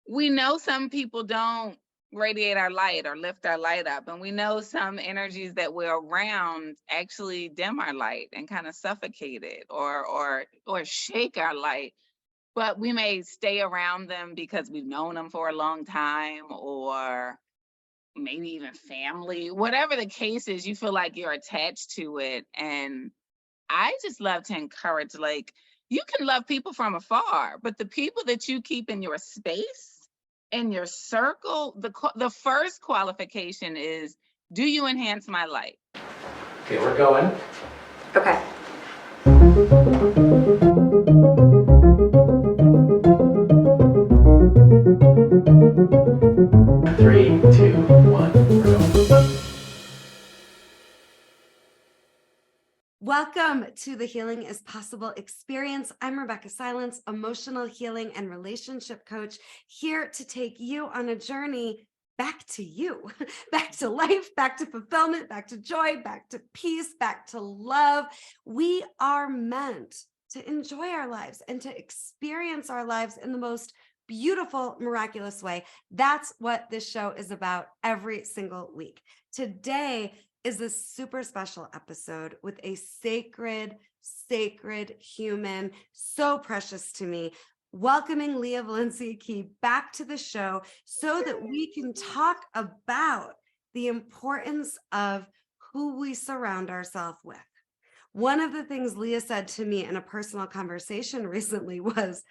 we know some people don't radiate our light or lift our light up, and we know some energies that we're around actually dim our light and kind of suffocate it or shake our light. But we may stay around them because we've known them for a long time, or maybe even family. Whatever the case is, you feel like you're attached to it. And I just love to encourage, like, you can love people from afar, but the people that you keep in your space, in your circle, the first qualification is, do you enhance my light? Okay, we're going. Okay. 3, 2, 1, we're going. Welcome to the Healing is Possible experience. I'm Rebeccah Silence, emotional healing and relationship coach, here to take you on a journey back to you, back to life, back to fulfillment, back to joy, back to peace, back to love. We are meant to enjoy our lives and to experience our lives in the most beautiful, miraculous way. That's what this show is about every single week. Today is this super special episode with a sacred human, so precious to me, welcoming Lia Valencia back to the show so that we can talk about the importance of who we surround ourselves with. One of the things Lia said to me in a personal conversation recently was,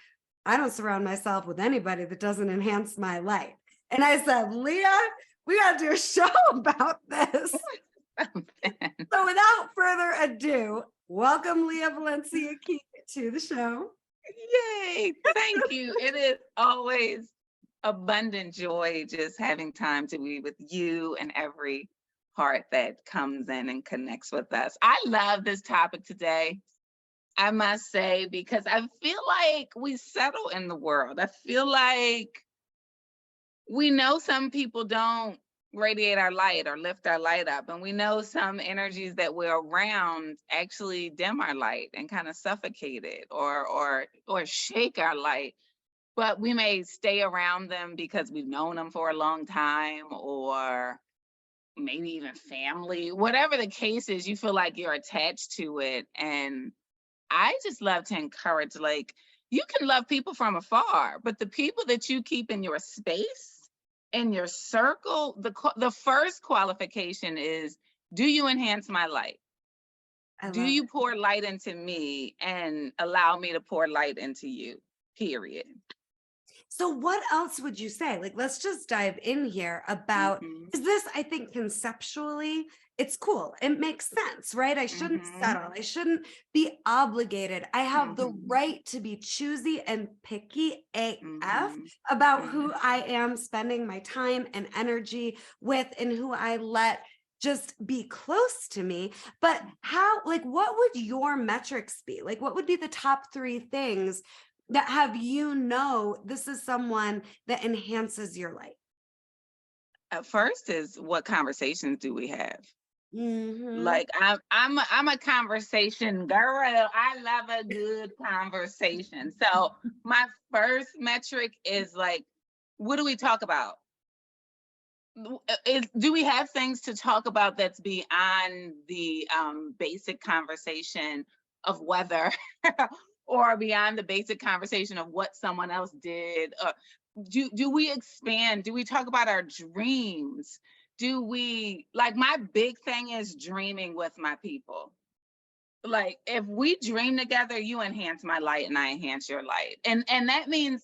I don't surround myself with anybody that doesn't enhance my light. And I said, Lia, we got to do a show about this. So without further ado, welcome Lia Valencia to the show. Yay, thank you. It is always abundant joy just having time to be with you and every heart that comes in and connects with us. I love this topic today, I must say, because I feel like we settle in the world. I feel like we know some people don't radiate our light or lift our light up, and we know some energies that we're around actually dim our light and kind of suffocate it or shake our light. But we may stay around them because we've known them for a long time, or maybe even family. Whatever the case is, you feel like you're attached to it. And I just love to encourage, like, you can love people from afar, but the people that you keep in your space, in your circle, the first qualification is, do you enhance my light? Do you pour light into me and allow me to pour light into you? Period. So what else would you say? Like, let's just dive in here about, is this, I think conceptually, it's cool. It makes sense, right? I shouldn't settle. I shouldn't be obligated. I have the right to be choosy and picky AF about who I am spending my time and energy with and who I let just be close to me. But how, like, what would your metrics be? Like, what would be the top 3 things that have this is someone that enhances your light? First is, what conversations do we have? Like, I'm a conversation girl. I love a good conversation. So my first metric is, like, what do we talk about? Do we have things to talk about that's beyond the basic conversation of weather or beyond the basic conversation of what someone else did? Do we expand? Do we talk about our dreams? Do we, like, my big thing is dreaming with my people. Like, if we dream together, you enhance my light and I enhance your light. And that means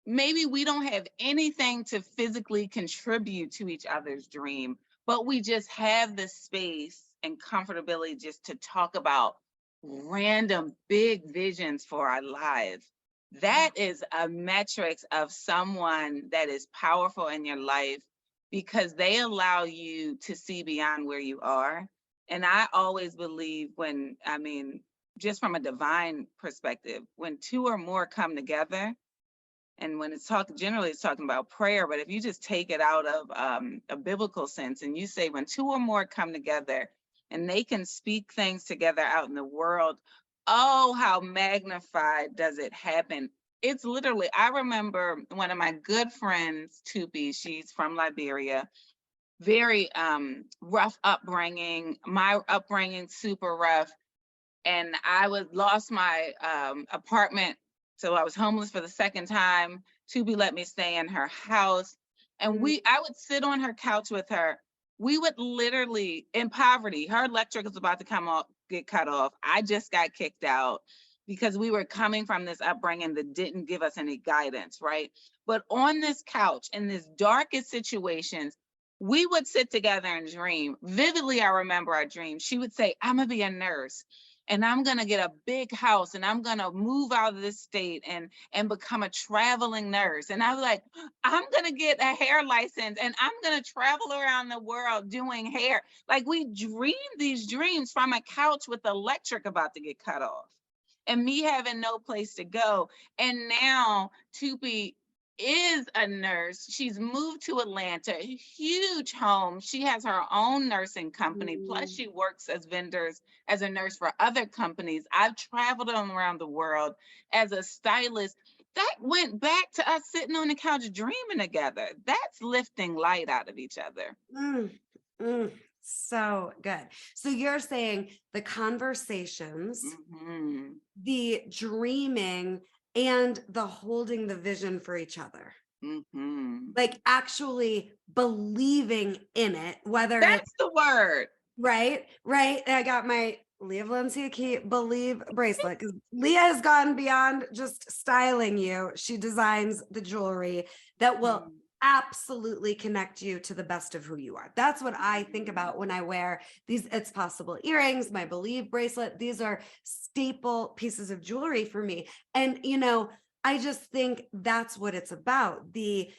maybe we don't have anything to physically contribute to each other's dream, but we just have the space and comfortability just to talk about random big visions for our lives. That is a metric of someone that is powerful in your life, because they allow you to see beyond where you are. And I always believe, just from a divine perspective, when 2 or more come together, and when generally it's talking about prayer, but if you just take it out of a biblical sense and you say, when 2 or more come together and they can speak things together out in the world, oh, how magnified does it happen? it's literally, I remember one of my good friends, Tupi, she's from Liberia, very rough upbringing. My upbringing super rough, and I was lost my apartment, so I was homeless for the second time. Tubi let me stay in her house, and I would sit on her couch with her. We would literally, in poverty, her electric was about to come off, get cut off. I just got kicked out because we were coming from this upbringing that didn't give us any guidance, right? But on this couch, in this darkest situations, we would sit together and dream. Vividly, I remember our dream. She would say, I'm gonna be a nurse and I'm gonna get a big house and I'm gonna move out of this state and become a traveling nurse. And I was like, I'm gonna get a hair license and I'm gonna travel around the world doing hair. Like, we dreamed these dreams from a couch with the electric about to get cut off and me having no place to go. And now Tupi is a nurse. She's moved to Atlanta, huge home. She has her own nursing company. Plus, she works as a nurse for other companies. I've traveled around the world as a stylist. That went back to us sitting on the couch dreaming together. That's lifting light out of each other. So good. So you're saying the conversations, the dreaming, and the holding the vision for each other. Like actually believing in it, whether that's the word. Right. I got my Lia Valencia key believe bracelet because Lia has gone beyond just styling you. She designs the jewelry that will absolutely connect you to the best of who you are. That's what I think about when I wear these It's Possible earrings, my Believe bracelet. These are staple pieces of jewelry for me. And, I just think that's what it's about. The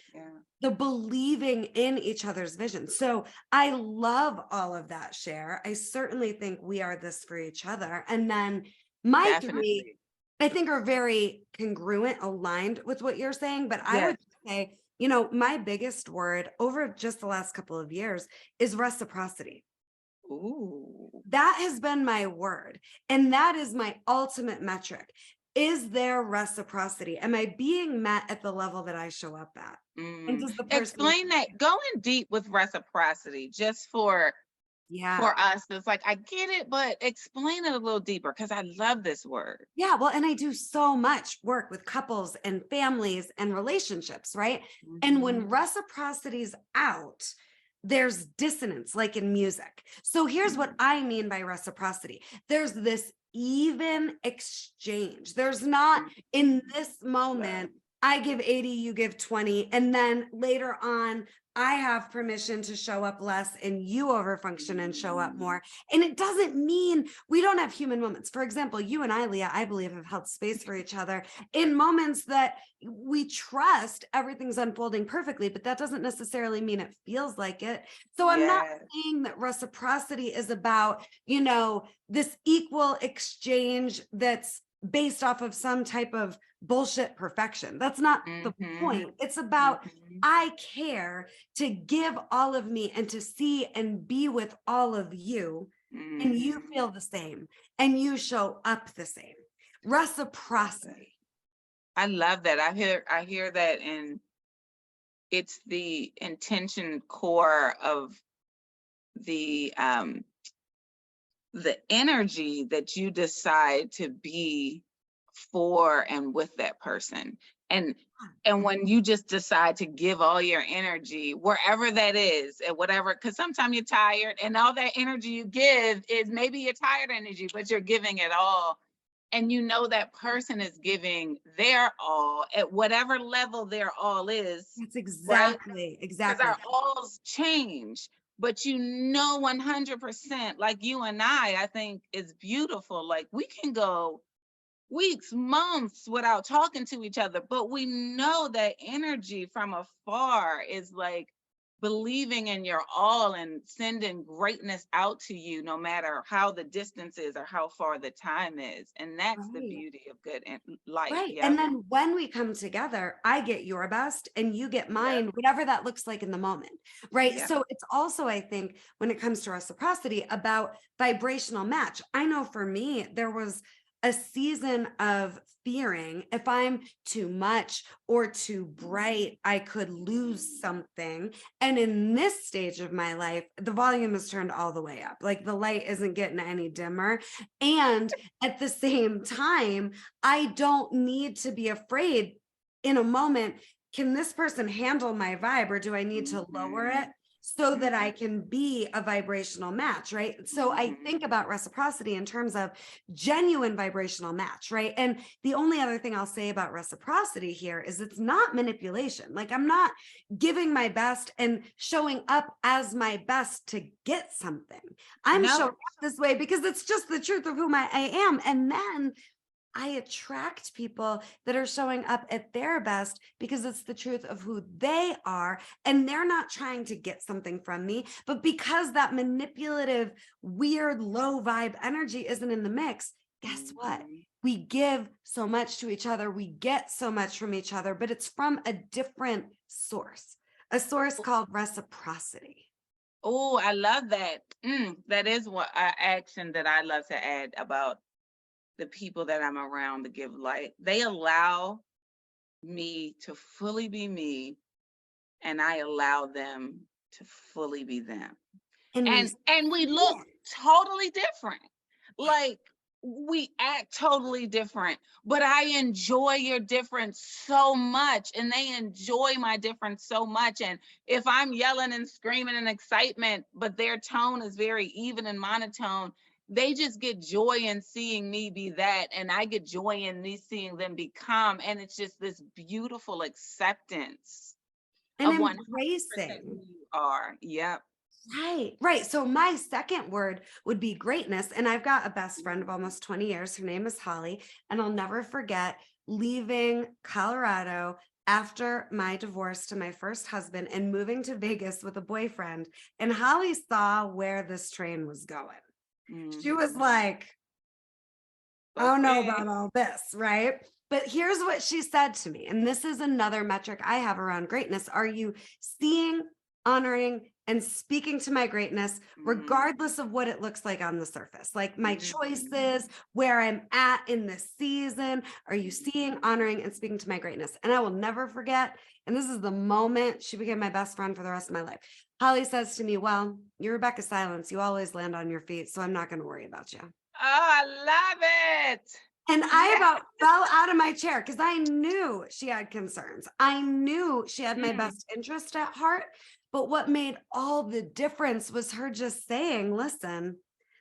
believing in each other's vision. So I love all of that, Cher. I certainly think we are this for each other. And then my three, I think, are very congruent, aligned with what you're saying. But I would say, my biggest word over just the last couple of years is reciprocity. Ooh. That has been my word. And that is my ultimate metric. Is there reciprocity? Am I being met at the level that I show up at? And does the person explain that? Go in deep with reciprocity, just for us. It's like, I get it, but explain it a little deeper because I love this word. Yeah, well, and I do so much work with couples and families and relationships, right? And when reciprocity's out, there's dissonance, like in music. So here's what I mean by reciprocity. There's this even exchange. There's not, in this moment, I give 80, you give 20. And then later on, I have permission to show up less and you overfunction and show up more. And it doesn't mean we don't have human moments. For example, you and I, Lia, I believe, have held space for each other in moments that we trust everything's unfolding perfectly, but that doesn't necessarily mean it feels like it. So I'm not saying that reciprocity is about, this equal exchange that's based off of some type of bullshit perfection. That's not the point. It's about, I care to give all of me and to see and be with all of you, and you feel the same and you show up the same. Reciprocity. I love that. I hear that, and it's the intention core of the energy that you decide to be for and with that person. And when you just decide to give all your energy wherever that is, and whatever, because sometimes you're tired and all that energy you give is maybe your tired energy, but you're giving it all. And that person is giving their all at whatever level their all is. That's exactly. Because our alls change. But 100%, like you and I think is beautiful. Like, we can go weeks, months without talking to each other, but we know that energy from afar is like believing in your all and sending greatness out to you, no matter how the distance is or how far the time is. And that's the beauty of good life. Right. And then when we come together, I get your best and you get mine, whatever that looks like in the moment. Right. So it's also, I think, when it comes to reciprocity, about vibrational match. I know for me, there was a season of fearing if I'm too much or too bright, I could lose something. And in this stage of my life, the volume is turned all the way up. Like the light isn't getting any dimmer. And at the same time, I don't need to be afraid in a moment. Can this person handle my vibe, or do I need to lower it so that I can be a vibrational match, right? So I think about reciprocity in terms of genuine vibrational match, right? And the only other thing I'll say about reciprocity here is it's not manipulation. Like I'm not giving my best and showing up as my best to get something. I'm No. showing up this way because it's just the truth of who I am. And then I attract people that are showing up at their best because it's the truth of who they are. And they're not trying to get something from me, but because that manipulative, weird, low vibe energy isn't in the mix, guess what? We give so much to each other. We get so much from each other, but it's from a different source, a source called reciprocity. Oh, I love that. That is what action that I love to add about the people that I'm around to give light. They allow me to fully be me, and I allow them to fully be them. And we look totally different. Like we act totally different, but I enjoy your difference so much, and they enjoy my difference so much. And if I'm yelling and screaming in excitement, but their tone is very even and monotone, they just get joy in seeing me be that, and I get joy in me seeing them become. And it's just this beautiful acceptance and of 100% embracing who you are. Yep. Right. So my second word would be greatness. And I've got a best friend of almost 20 years. Her name is Holly. And I'll never forget leaving Colorado after my divorce to my first husband and moving to Vegas with a boyfriend. And Holly saw where this train was going. She was like, I don't know about all this, right? But here's what she said to me. And this is another metric I have around greatness. Are you seeing, honoring, and speaking to my greatness, regardless of what it looks like on the surface? Like my choices, where I'm at in this season. Are you seeing, honoring, and speaking to my greatness? And I will never forget. And this is the moment she became my best friend for the rest of my life. Holly says to me, well, you're Rebeccah Silence. You always land on your feet. So I'm not going to worry about you. Oh, I love it. And I about fell out of my chair because I knew she had concerns. I knew she had my best interest at heart. But what made all the difference was her just saying, listen,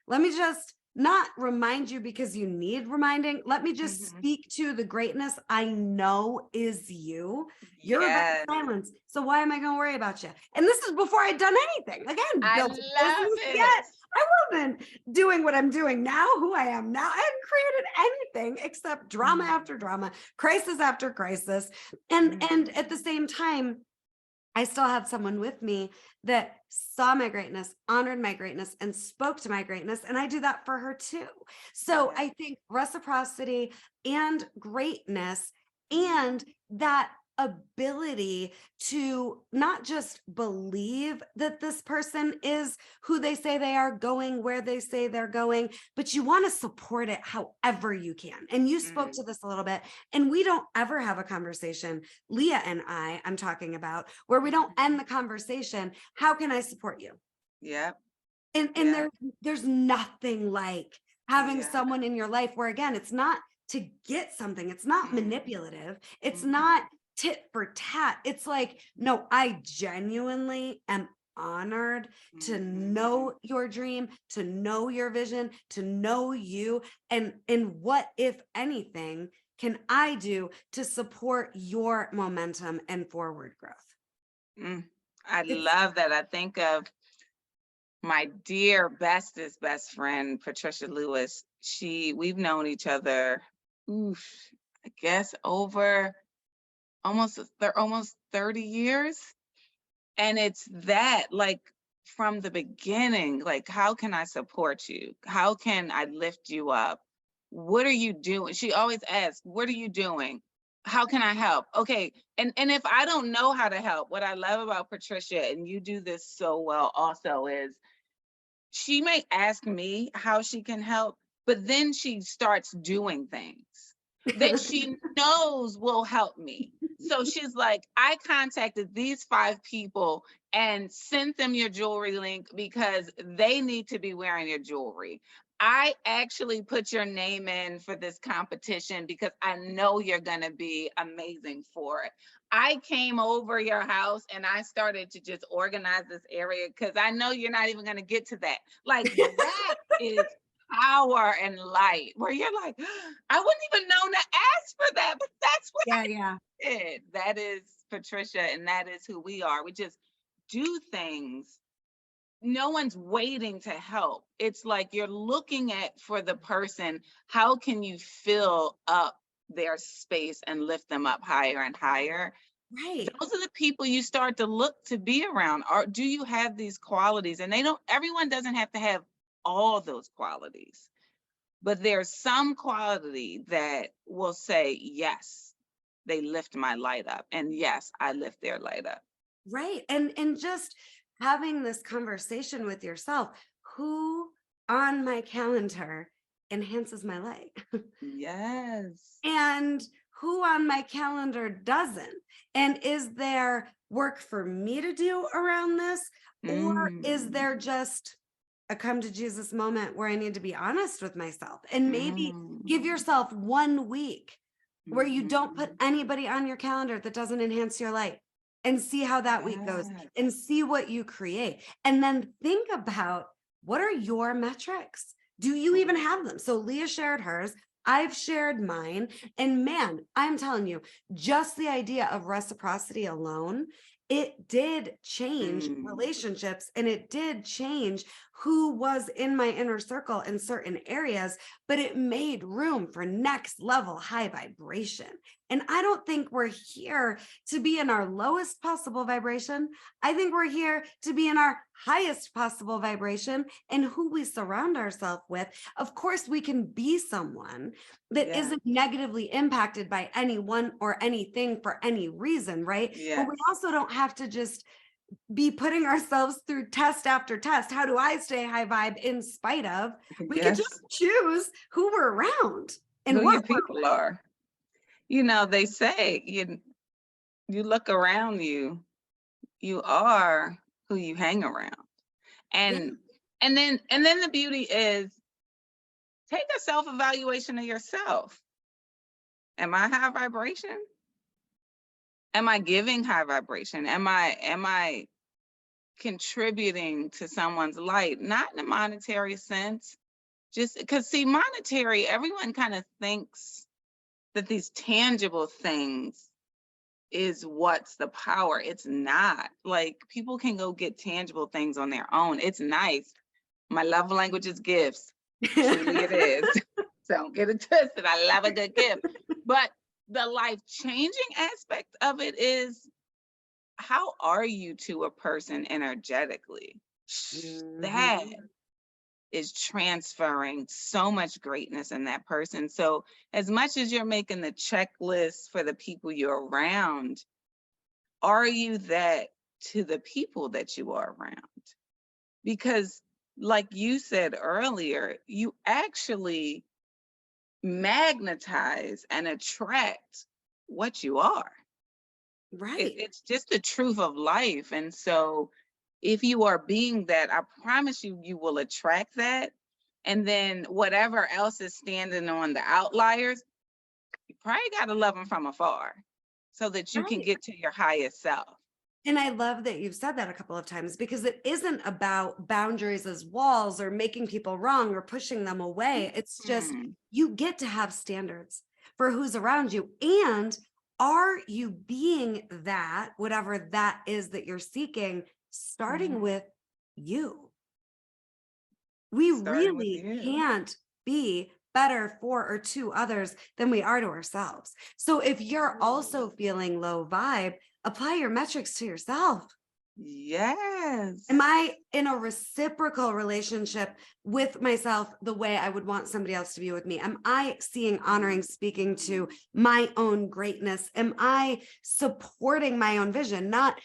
let me just not remind you because you need reminding. Let me just speak to the greatness I know is you. You're Rebeccah Silence. So why am I going to worry about you? And this is before I'd done anything. Like I hadn't built a business yet. I wasn't doing what I'm doing now, who I am now. I hadn't created anything except drama after drama, crisis after crisis. And at the same time, I still had someone with me that saw my greatness, honored my greatness, and spoke to my greatness. And I do that for her too. So I think reciprocity and greatness and that ability to not just believe that this person is who they say they are, going where they say they're going, but you want to support it however you can. And you spoke to this a little bit, and we don't ever have a conversation, Lia and I'm talking about, where we don't end the conversation. How can I support you? Yep. And there's nothing like having someone in your life where, again, it's not to get something. It's not manipulative. It's not tit for tat. It's like, no, I genuinely am honored to know your dream, to know your vision, to know you, and what, if anything, can I do to support your momentum and forward growth? I love that. I think of my dear bestest best friend, Patricia Lewis. We've known each other, I guess over almost 30 years. And it's that, like, from the beginning, like, how can I support you? How can I lift you up? What are you doing? She always asks, what are you doing? How can I help? Okay. And if I don't know how to help, what I love about Patricia, and you do this so well also, is she may ask me how she can help, but then she starts doing things that she knows will help me. So she's like, I contacted these 5 people and sent them your jewelry link because they need to be wearing your jewelry. I actually put your name in for this competition because I know you're going to be amazing for it. I came over your house and I started to just organize this area because I know you're not even going to get to that. Like, that is power and light, where you're like, I wouldn't even know to ask for that, but that's what Yeah. I did. That is Patricia, and that is who we are. We just do things. No one's waiting to help. It's like you're looking at, for the person, how can you fill up their space and lift them up higher and higher? Right. Those are the people you start to look to be around. Or do you have these qualities? And everyone doesn't have to have all those qualities, but there's some quality that will say, yes, they lift my light up, and yes, I lift their light up. Right. And just having this conversation with yourself, who on my calendar enhances my light? Yes. And who on my calendar doesn't? And is there work for me to do around this? Or is there just a come to Jesus moment where I need to be honest with myself and maybe give yourself 1 week where you don't put anybody on your calendar that doesn't enhance your light, and see how that week goes and see what you create. And then think about, what are your metrics? Do you even have them? So Lia shared hers. I've shared mine. And man, I'm telling you, just the idea of reciprocity alone, it did change relationships, and it did change who was in my inner circle in certain areas, but it made room for next level high vibration. And I don't think we're here to be in our lowest possible vibration. I think we're here to be in our highest possible vibration, and who we surround ourselves with. Of course, we can be someone that isn't negatively impacted by anyone or anything for any reason, right? But we also don't have to just be putting ourselves through test after test. How do I stay high vibe in spite of? We can just choose who we're around and who your people are. You know, they say you look around you, you are who you hang around. And then the beauty is, take a self-evaluation of yourself. Am I high vibration? Am I giving high vibration? Am I contributing to someone's light? Not in a monetary sense, just because, see, monetary, everyone kind of thinks that these tangible things is what's the power. It's not. Like, people can go get tangible things on their own. It's nice. My love language is gifts. Truly it is. So don't get it twisted. I love a good gift. But the life-changing aspect of it is, how are you to a person energetically? That is transferring so much greatness in that person. So as much as you're making the checklist for the people you're around, are you that to the people that you are around? Because like you said earlier, you actually magnetize and attract what you are. Right. It's just the truth of life. And so if you are being that, I promise you, you will attract that. And then whatever else is standing on the outliers, you probably got to love them from afar so that you can get to your highest self. And I love that you've said that a couple of times, because it isn't about boundaries as walls or making people wrong or pushing them away. It's just, you get to have standards for who's around you. And are you being that, whatever that is that you're seeking, starting with you? We really can't be better for or to others than we are to ourselves. So if you're also feeling low vibe, apply your metrics to yourself. Yes. Am I in a reciprocal relationship with myself the way I would want somebody else to be with me? Am I seeing, honoring, speaking to my own greatness? Am I supporting my own vision? Not,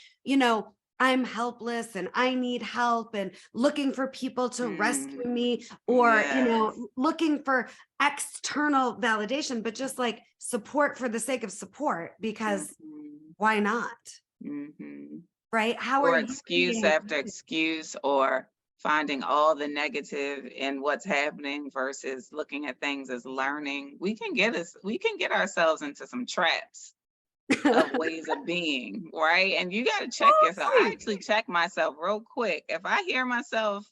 I'm helpless and I need help and looking for people to rescue me, or, Yes. looking for external validation, but just like support for the sake of support, because Mhm. why not? Mhm. Right? How are Or you excuse being? after excuse, or finding all the negative in what's happening versus looking at things as learning. We can get ourselves into some traps of ways of being, right? And you got to check yourself. I Totally. actually check myself real quick. If I hear myself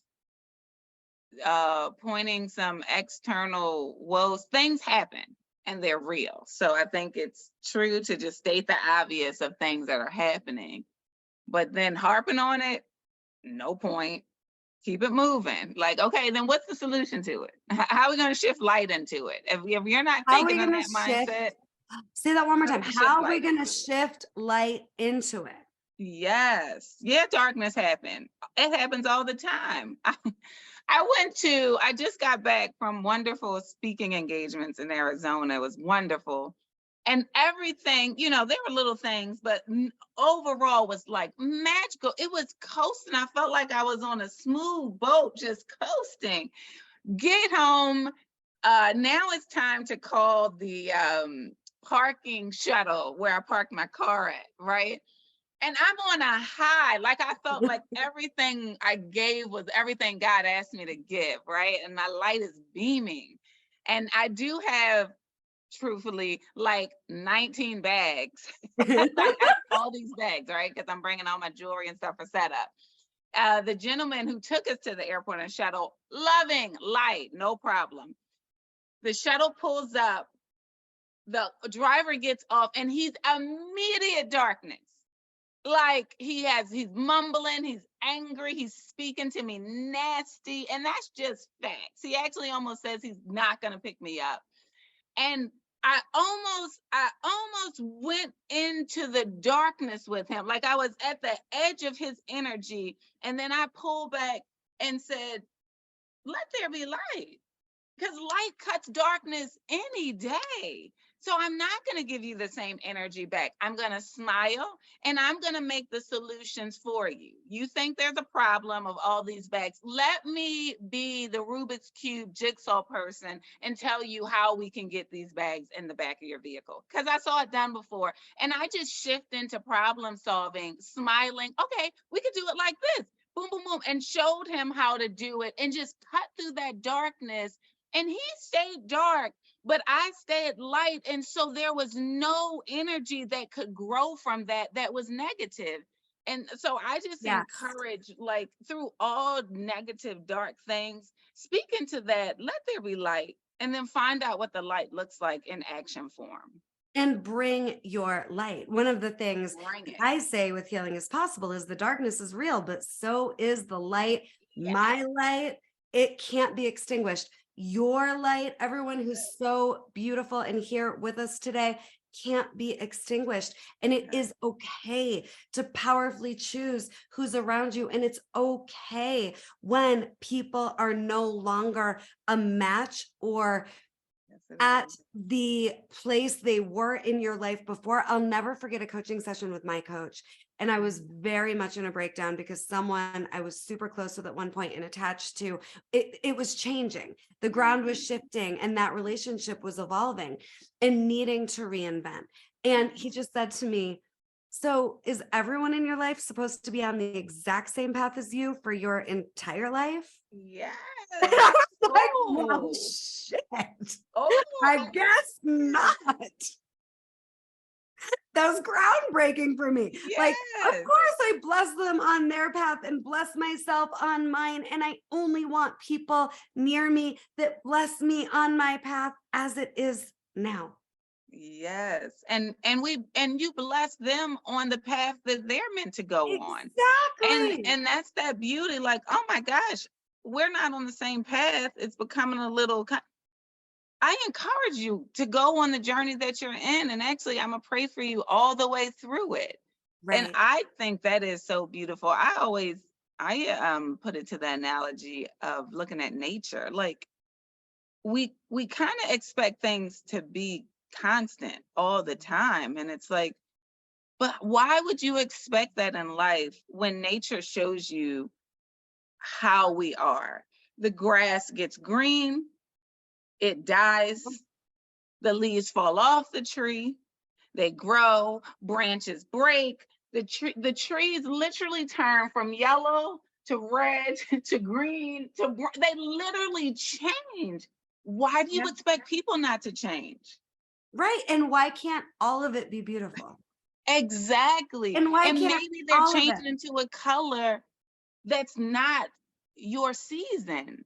pointing some external woes, things happen and they're real. So I think it's true to just state the obvious of things that are happening, but then harping on it, no point. Keep it moving. Like, okay, then what's the solution to it? How are we going to shift light into it? If you're not How are we thinking in going to that shift? mindset, Say that one more how do time. we shift How are we light going to into it? shift light into it? Yes. Yeah, darkness happen. It happens all the time. I just got back from wonderful speaking engagements in Arizona. It was wonderful. And everything, there were little things, but overall was like magical. It was coasting. I felt like I was on a smooth boat, just coasting. Get home. Now it's time to call the parking shuttle where I parked my car at, right? And I'm on a high. Like I felt like everything I gave was everything God asked me to give, right? And my light is beaming. And I do have, truthfully, like 19 bags. Like I have all these bags, right? Because I'm bringing all my jewelry and stuff for setup. The gentleman who took us to the airport and shuttle, loving, light, no problem. The shuttle pulls up, the driver gets off, and he's immediate darkness. Like he's mumbling, he's angry, he's speaking to me nasty, and that's just facts. He actually almost says he's not gonna pick me up. And I almost went into the darkness with him. Like I was at the edge of his energy. And then I pulled back and said, let there be light, because light cuts darkness any day. So I'm not going to give you the same energy back. I'm going to smile and I'm going to make the solutions for you. You think there's a problem of all these bags. Let me be the Rubik's Cube jigsaw person and tell you how we can get these bags in the back of your vehicle. Because I saw it done before. And I just shift into problem solving, smiling. Okay, we could do it like this. Boom, boom, boom. And showed him how to do it and just cut through that darkness. And he stayed dark, but I stayed light. And so there was no energy that could grow from that was negative. And so I just Yes. encourage, like, through all negative, dark things, speak into that, let there be light, and then find out what the light looks like in action form. And bring your light. One of the things Bring it. I say with Healing is Possible is the darkness is real, but so is the light. Yeah. My light, it can't be extinguished. Your light, everyone who's so beautiful and here with us today, can't be extinguished. And it is okay to powerfully choose who's around you. And it's okay when people are no longer a match or at the place they were in your life before. I'll never forget a coaching session with my coach. And I was very much in a breakdown because someone I was super close with at one point and attached to, it was changing. The ground was shifting and that relationship was evolving and needing to reinvent. And he just said to me, so is everyone in your life supposed to be on the exact same path as you for your entire life? Yes. And I was like, well, Oh. shit. Oh. I guess not. That was groundbreaking for me. Like, of Yes. course, I bless them on their path and bless myself on mine. And I only want people near me that bless me on my path as it is now. Yes. And you bless them on the path that they're meant to go on. Exactly. And that's that beauty. Like, oh my gosh, we're not on the same path. It's becoming a little I encourage you to go on the journey that you're in. And actually, I'm gonna pray for you all the way through it. And Right. I think that is so beautiful. I put it to the analogy of looking at nature. Like we kind of expect things to be constant all the time. And it's like, But why would you expect that in life when nature shows you how we are? The grass gets green, it dies, the leaves fall off the tree, they grow, branches break, the trees literally turn from yellow to red to green to they literally change. Why do you Yeah. expect people not to change? Right. And why can't all of it be beautiful? Exactly. And why And can't maybe they're all of it? changing into a color that's not your season.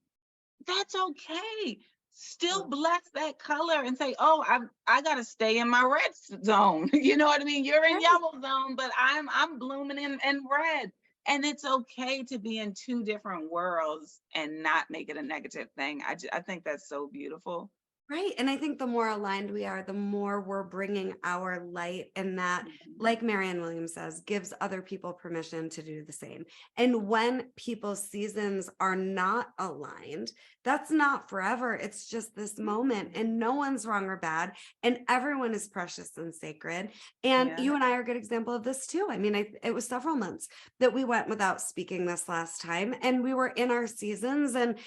That's okay. Still bless that color and say, oh, I gotta stay in my red zone. You know what I mean? You're in Right. yellow zone, but I'm blooming in red. And it's okay to be in two different worlds and not make it a negative thing. I think that's so beautiful. Right. And I think the more aligned we are, the more we're bringing our light, and that, Mhm. like Marianne Williams says, gives other people permission to do the same. And when people's seasons are not aligned, that's not forever. It's just this moment, and no one's wrong or bad, and everyone is precious and sacred. And Yeah. you and I are a good example of this too. I mean, it was several months that we went without speaking this last time, and we were in our seasons, and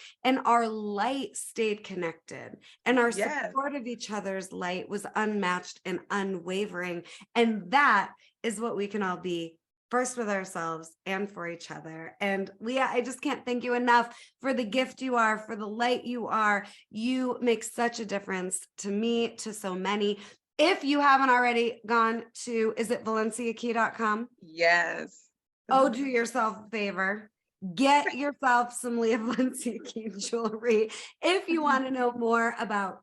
our light stayed connected, and our Yes. support of each other's light was unmatched and unwavering. And that is what we can all be, first with ourselves and for each other. And Lia, I just can't thank you enough for the gift you are, for the light you are. You make such a difference to me, to so many. If you haven't already gone to, is it valenciakey.com? Yes. Oh, do yourself a favor. Get yourself some Lia Valencia key jewelry. If you want to know more about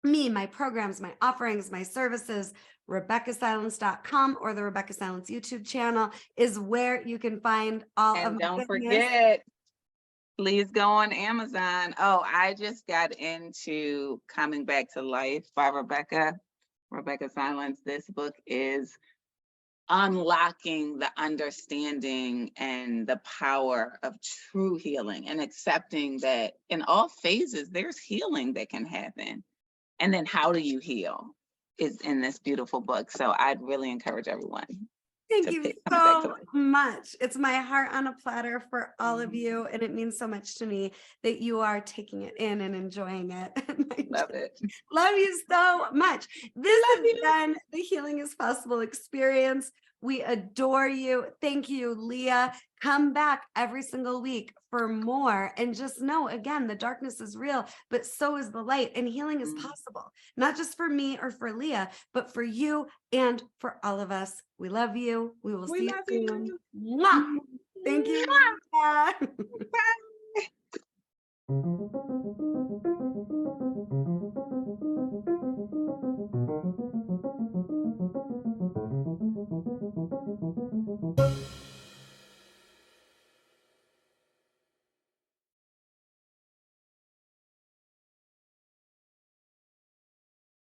me, my programs, my offerings, my services, RebeccahSilence.com or the Rebeccah Silence YouTube channel is where you can find all of And my don't goodness. forget, please go on Amazon. Oh, I just got into Coming Back to Life by Rebeccah Silence. This book is unlocking the understanding and the power of true healing and accepting that in all phases, there's healing that can happen. And then how do you heal is in this beautiful book. So I'd really encourage everyone Thank to you pick Coming Back to so Life. much. It's my heart on a platter for all of Mhm. you. And it means so much to me that you are taking it in and enjoying it. Love it. Love you so much. This Love has you. been the Healing is Possible experience. We adore you. Thank you, Lia. Come back every single week for more. And just know, again, the darkness is real, but so is the light, and healing is possible, not just for me or for Lia, but for you and for all of us. We love you. We will We see love you soon. you. Mwah! Thank you, Lia. Bye.